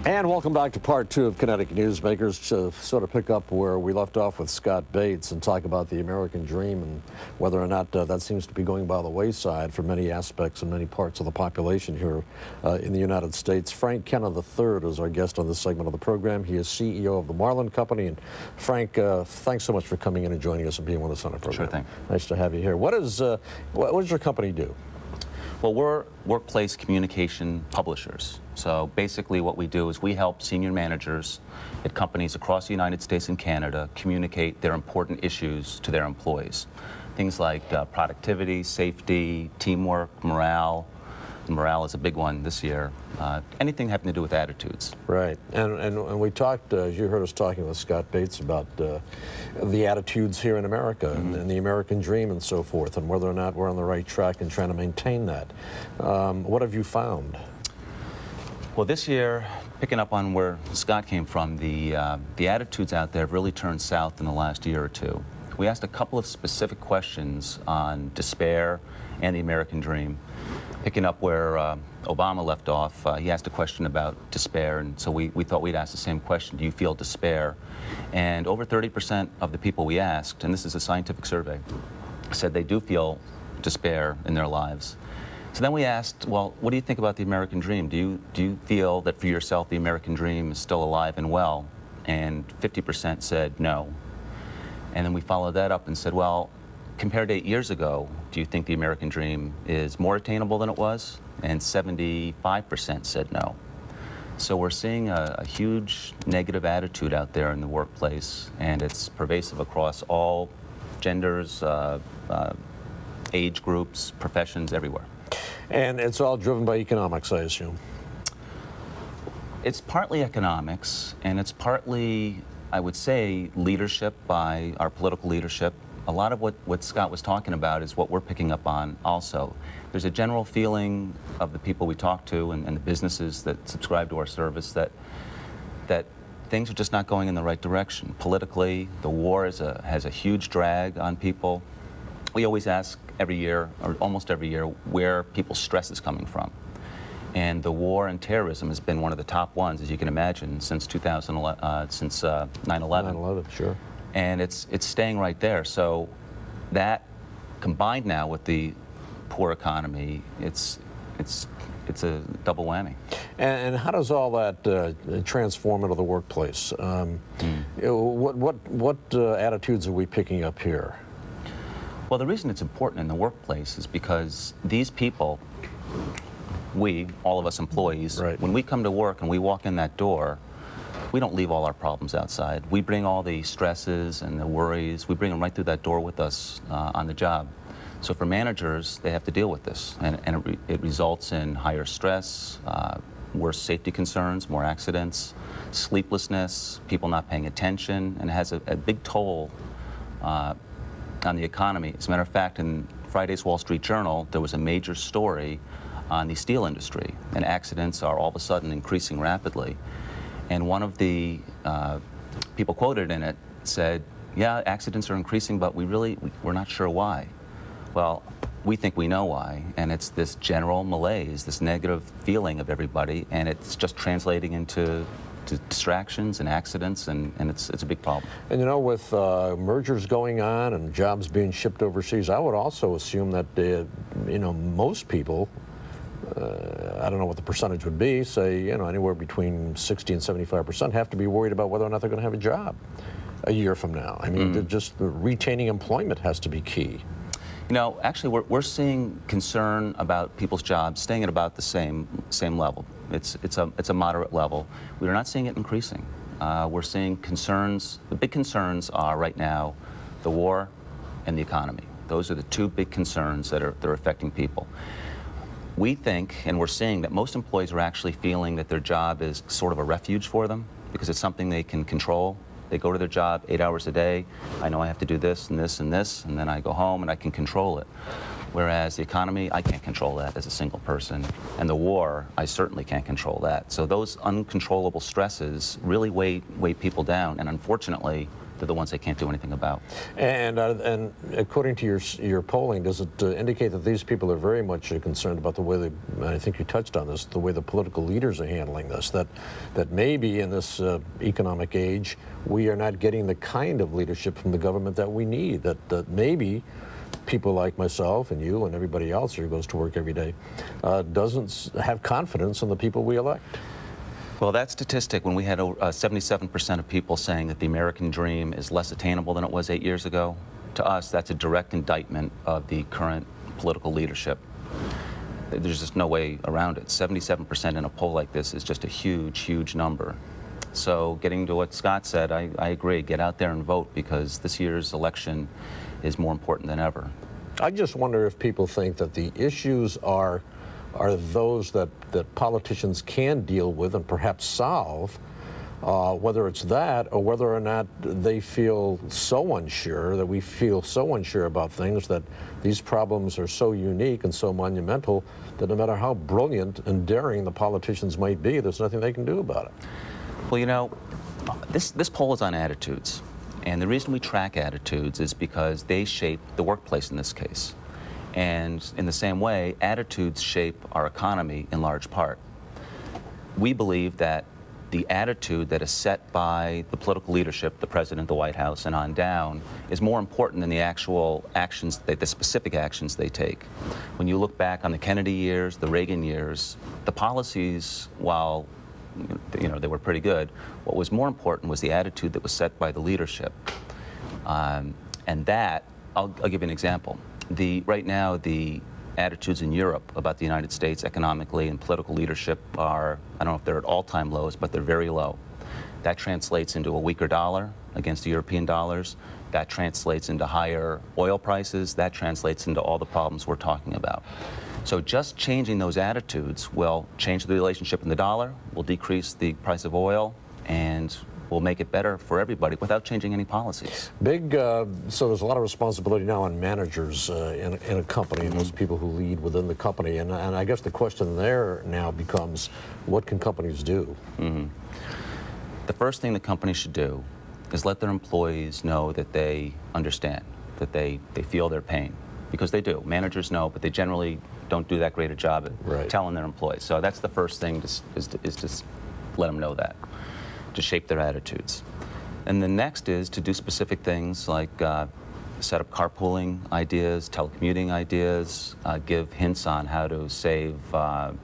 And welcome back to part two of Kinetic Newsmakers, to sort of pick up where we left off with Scott Bates and talk about the American dream and whether or not that seems to be going by the wayside for many aspects and many parts of the population here in the United States. Frank Kenna III is our guest on this segment of the program. He is CEO of the Marlin Company. And Frank, thanks so much for coming in and joining us and being with us on our program. Sure thing. Nice to have you here. What does your company do? Well, we're workplace communication publishers. So basically what we do is we help senior managers at companies across the United States and Canada communicate their important issues to their employees. Things like productivity, safety, teamwork, morale. Morale is a big one this year. Anything having to do with attitudes. Right. And we talked, as you heard us talking with Scott Bates, about the attitudes here in America and the American dream and so forth, and whether or not we're on the right track in trying to maintain that. What have you found? Well, this year, picking up on where Scott came from, the attitudes out there have really turned south in the last year or two. We asked a couple of specific questions on despair and the American dream. Picking up where Obama left off, he asked a question about despair, and so we thought we'd ask the same question: do you feel despair? And over 30% of the people we asked, and this is a scientific survey, said they do feel despair in their lives. So then we asked, well, what do you think about the American dream? Do you feel that for yourself the American dream is still alive and well? And 50% said no. And then we followed that up and said, well, compared to 8 years ago, do you think the American dream is more attainable than it was? And 75% said no. So we're seeing a huge negative attitude out there in the workplace, and it's pervasive across all genders, age groups, professions, everywhere. And it's all driven by economics, I assume. It's partly economics, and it's partly, I would say, leadership by our political leadership. A lot of what Scott was talking about is what we're picking up on also. There's a general feeling of the people we talk to and the businesses that subscribe to our service that things are just not going in the right direction. Politically, the war has a huge drag on people. We always ask every year, or almost every year, where people's stress is coming from. And the war and terrorism has been one of the top ones, as you can imagine, since 9/11. 9/11, sure. And it's staying right there. So that, combined now with the poor economy, it's a double whammy. And how does all that transform into the workplace? What attitudes are we picking up here? Well, the reason it's important in the workplace is because these people, all of us employees, right, when we come to work and we walk in that door, we don't leave all our problems outside. We bring all the stresses and the worries, we bring them right through that door with us on the job. So for managers, they have to deal with this, and it results in higher stress, worse safety concerns, more accidents, sleeplessness, people not paying attention, and it has a big toll on the economy. As a matter of fact, in Friday's Wall Street Journal, there was a major story on the steel industry, and accidents are all of a sudden increasing rapidly. And one of the people quoted in it said, yeah, accidents are increasing, but we're not sure why. Well, we think we know why, and it's this general malaise, this negative feeling of everybody, and it's just translating into distractions and accidents, and it's a big problem. And you know, with mergers going on and jobs being shipped overseas, I would also assume that most people, I don't know what the percentage would be, say anywhere between 60 and 75% have to be worried about whether or not they're going to have a job a year from now. I mean, just retaining employment has to be key. You know, actually, we're seeing concern about people's jobs staying at about the same level. It's a moderate level. We're not seeing it increasing. We're seeing concerns. The big concerns are right now the war and the economy. Those are the two big concerns that are affecting people. We think, and we're seeing, that most employees are actually feeling that their job is sort of a refuge for them because it's something they can control. They go to their job 8 hours a day. I know I have to do this and this and this, and then I go home and I can control it. Whereas the economy, I can't control that as a single person. And the war, I certainly can't control that. So those uncontrollable stresses really weigh people down. And unfortunately, they're the ones they can't do anything about. And according to your polling, does it indicate that these people are very much concerned about the way I think you touched on this, the way the political leaders are handling this, that maybe in this economic age, we are not getting the kind of leadership from the government that we need, that maybe people like myself and you and everybody else who goes to work every day doesn't have confidence in the people we elect? Well, that statistic, when we had 77% of people saying that the American dream is less attainable than it was 8 years ago, to us, that's a direct indictment of the current political leadership. There's just no way around it. 77% in a poll like this is just a huge, huge number. So getting to what Scott said, I agree. Get out there and vote, because this year's election is more important than ever. I just wonder if people think that the issues are those that politicians can deal with and perhaps solve, whether it's that or whether or not they feel so unsure, that we feel so unsure about things, that these problems are so unique and so monumental that no matter how brilliant and daring the politicians might be, there's nothing they can do about it. Well, you know, this poll is on attitudes. And the reason we track attitudes is because they shape the workplace in this case. And in the same way, attitudes shape our economy in large part. We believe that the attitude that is set by the political leadership, the President, the White House, and on down, is more important than the actual actions, the specific actions they take. When you look back on the Kennedy years, the Reagan years, the policies, while they were pretty good, what was more important was the attitude that was set by the leadership. And that, I'll give you an example. Right now, the attitudes in Europe about the United States economically and political leadership are, I don't know if they're at all-time lows, but they're very low. That translates into a weaker dollar against the European dollars. That translates into higher oil prices. That translates into all the problems we're talking about. So just changing those attitudes will change the relationship in the dollar, will decrease the price of oil, and will make it better for everybody without changing any policies. So there's a lot of responsibility now on managers in a company, and those people who lead within the company. And I guess the question there now becomes, what can companies do? The first thing the company should do is let their employees know that they understand, that they feel their pain. Because they do. Managers know, but they generally don't do that great a job at telling their employees. So that's the first thing, is to let them know that, to shape their attitudes. And the next is to do specific things like set up carpooling ideas, telecommuting ideas, give hints on how to save on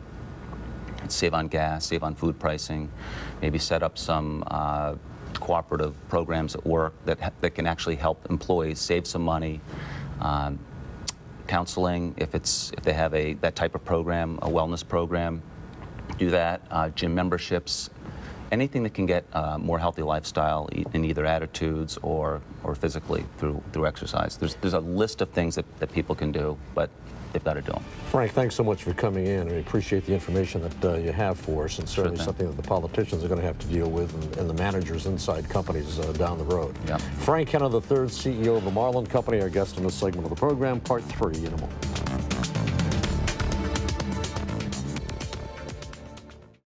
gas, save on food pricing, maybe set up some cooperative programs at work that can actually help employees save some money. Counseling, if they have that type of program, a wellness program, do that. Gym memberships, anything that can get a more healthy lifestyle in either attitudes or physically through exercise. There's a list of things that people can do, but they've got to do them. Frank, thanks so much for coming in. We appreciate the information that you have for us, and certainly something that the politicians are going to have to deal with, and the managers inside companies down the road. Yep. Frank Kenna III, CEO of the Marlin Company, our guest in this segment of the program. Part 3 in a moment.